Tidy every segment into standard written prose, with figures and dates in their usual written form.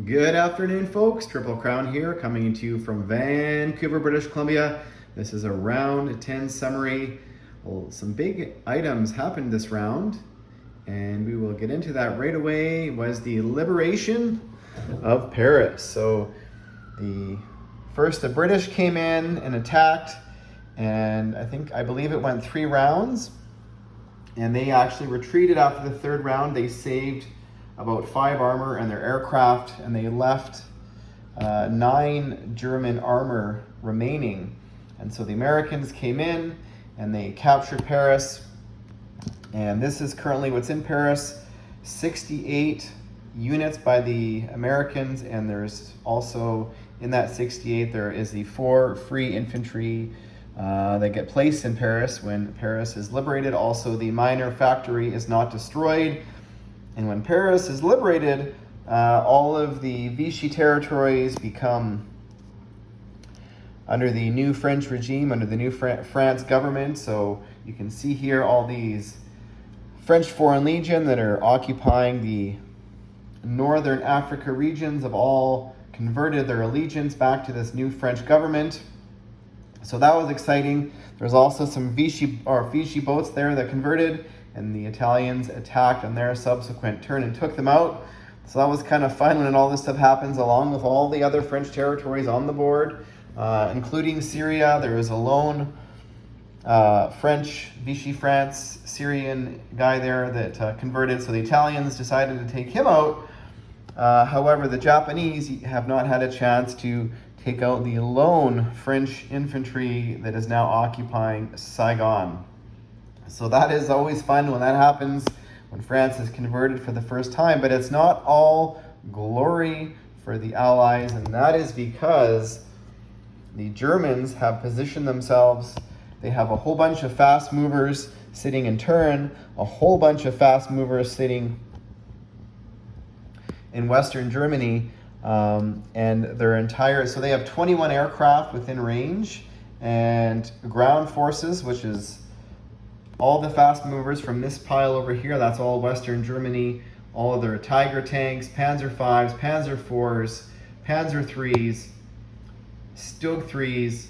Good afternoon, folks. Triple Crown here, coming to you from Vancouver, British Columbia. This is a round 10 summary. Well, some big items happened this round, and we will get into that right away. Was the liberation of Paris. So the British came in and attacked, and I believe it went 3 rounds, and they actually retreated after the 3rd round. They saved about 5 armor and their aircraft, and they left 9 German armor remaining. And so the Americans came in and they captured Paris, and this is currently what's in Paris: 68 units by the Americans, and there's also in that 68 there is the 4 free infantry that get placed in Paris when Paris is liberated. Also, the minor factory is not destroyed. And when Paris is liberated, all of the Vichy territories become under the new French regime, under the new France government. So you can see here all these French Foreign Legion that are occupying the Northern Africa regions have all converted their allegiance back to this new French government. So that was exciting. There's also some Vichy boats there that converted, and the Italians attacked on their subsequent turn and took them out. So that was kind of fun when all this stuff happens, along with all the other French territories on the board, including Syria. There was a lone French, Vichy France, Syrian guy there that converted, so the Italians decided to take him out. However, the Japanese have not had a chance to take out the lone French infantry that is now occupying Saigon. So that is always fun when that happens, when France is converted for the first time. But it's not all glory for the Allies, and that is because the Germans have positioned themselves. They have a whole bunch of fast movers sitting in turn, a whole bunch of fast movers sitting in Western Germany, and their entire, so they have 21 aircraft within range, and ground forces, which is all the fast movers from this pile over here. That's all Western Germany. All of their Tiger tanks, Panzer Vs, Panzer IVs, Panzer IIIs, Stug 3s,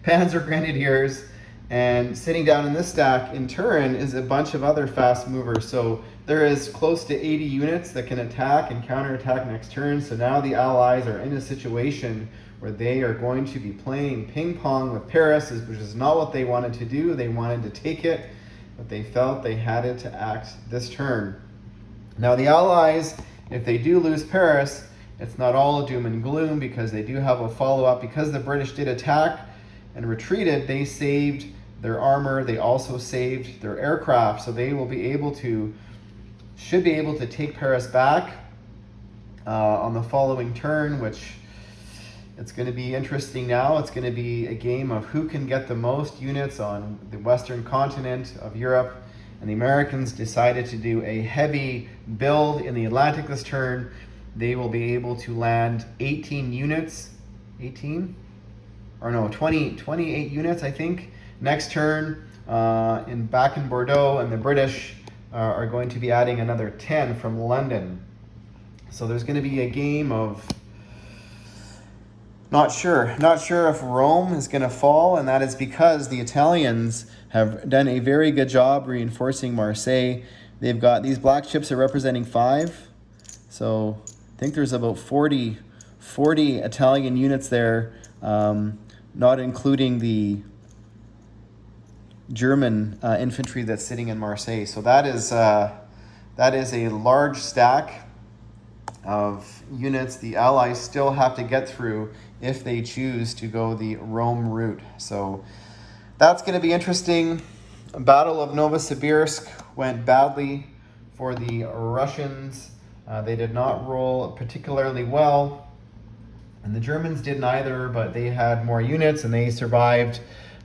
Panzer Grenadiers, and sitting down in this stack in turn is a bunch of other fast movers. So there is close to 80 units that can attack and counterattack next turn. So now the Allies are in a situation where they are going to be playing ping pong with Paris, which is not what they wanted to do. They wanted to take it, but they felt they had it to act this turn. Now the Allies, if they do lose Paris, it's not all doom and gloom, because they do have a follow-up. Because the British did attack and retreated, they saved their armor. They also saved their aircraft, so they will be able to, should be able to take Paris back on the following turn, which it's going to be interesting now. It's going to be a game of who can get the most units on the western continent of Europe. And the Americans decided to do a heavy build in the Atlantic this turn. They will be able to land 18 units, 28 units, I think, next turn back in Bordeaux, and the British are going to be adding another 10 from London. So there's going to be a game of not sure if Rome is going to fall, and that is because the Italians have done a very good job reinforcing Marseille. They've got these black chips are representing 5, so I think there's about 40 Italian units there, not including the German infantry that's sitting in Marseille. So that is a large stack of units the Allies still have to get through if they choose to go the Rome route. So that's going to be interesting. Battle of Novosibirsk went badly for the Russians. They did not roll particularly well, and the Germans didn't either, but they had more units and they survived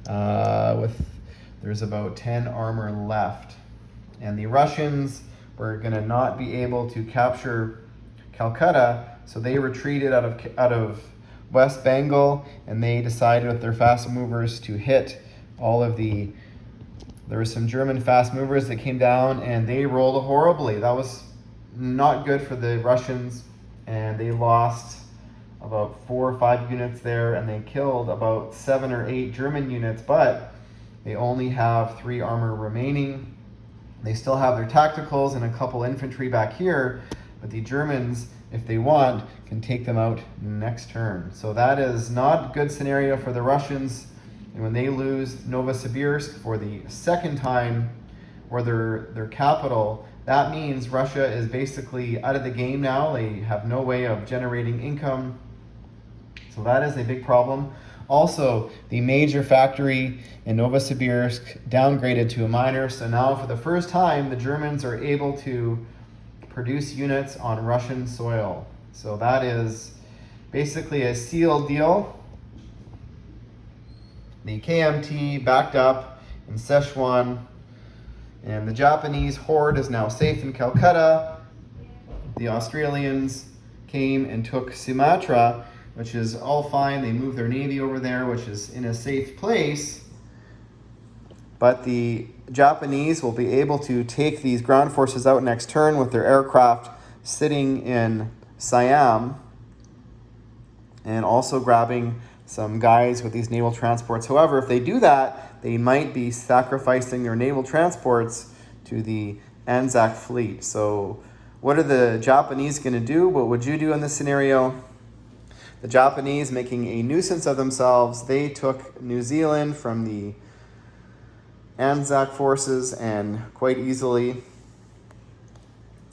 there's about 10 armor left. And the Russians were going to not be able to capture Calcutta, so they retreated out of West Bengal, and they decided with their fast movers to hit all of the there were some German fast movers that came down, and they rolled horribly. That was not good for the Russians, and they lost about 4 or 5 units there, and they killed about 7 or 8 German units, but they only have 3 armor remaining. They still have their tacticals and a couple infantry back here, but the Germans, if they want, can take them out next turn. So that is not a good scenario for the Russians. And when they lose Novosibirsk for the second time, or their capital, that means Russia is basically out of the game now. They have no way of generating income. So that is a big problem. Also, the major factory in Novosibirsk downgraded to a minor. So now for the first time, the Germans are able to produce units on Russian soil. So that is basically a sealed deal. The KMT backed up in Szechuan, and the Japanese horde is now safe in Calcutta. The Australians came and took Sumatra, which is all fine. They moved their navy over there, which is in a safe place. But the Japanese will be able to take these ground forces out next turn with their aircraft sitting in Siam, and also grabbing some guys with these naval transports. However, if they do that, they might be sacrificing their naval transports to the Anzac fleet. So what are the Japanese going to do? What would you do in this scenario? The Japanese, making a nuisance of themselves, they took New Zealand from the Anzac forces, and quite easily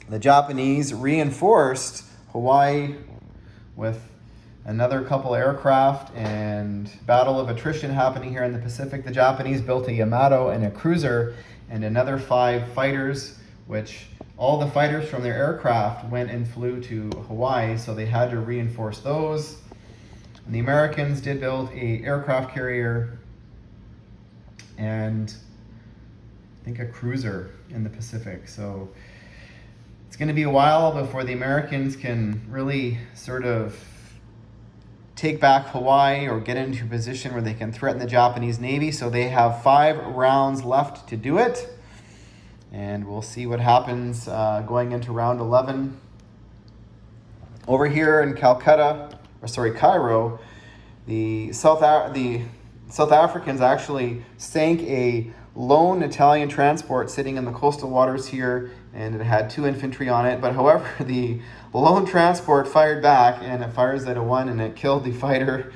the Japanese reinforced Hawaii with another couple aircraft, and battle of attrition happening here in the Pacific. The Japanese built a Yamato and a cruiser and another 5 fighters, which all the fighters from their aircraft went and flew to Hawaii, so they had to reinforce those. And the Americans did build a aircraft carrier and I think a cruiser in the Pacific. So it's going to be a while before the Americans can really sort of take back Hawaii or get into a position where they can threaten the Japanese Navy. So they have 5 rounds left to do it. And we'll see what happens going into round 11. Over here in Cairo, the South Africans actually sank a lone Italian transport sitting in the coastal waters here, and it had 2 infantry on it. But however, the lone transport fired back, and it fires at a 1, and it killed the fighter.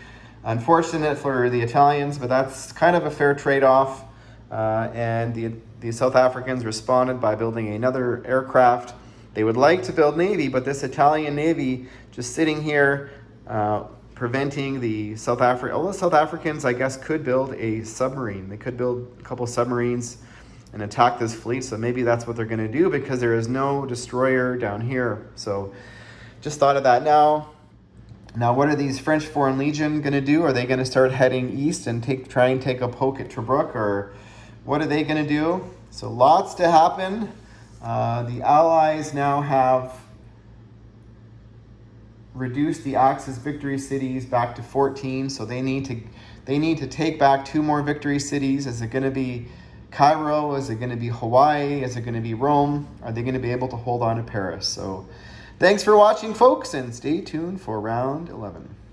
Unfortunate for the Italians, but that's kind of a fair trade-off. And the South Africans responded by building another aircraft. They would like to build Navy, but this Italian Navy just sitting here, preventing the South Africans, I guess, could build a submarine. They could build a couple submarines and attack this fleet. So maybe that's what they're going to do, because there is no destroyer down here. So just thought of that now. Now, what are these French Foreign Legion going to do? Are they going to start heading east and try and take a poke at Tobruk, or what are they going to do? So lots to happen. The Allies now have reduced the Axis victory cities back to 14, so they need to take back 2 more victory cities. Is it going to be Cairo? Is it going to be Hawaii? Is it going to be Rome? Are they going to be able to hold on to Paris? So thanks for watching, folks, and stay tuned for round 11.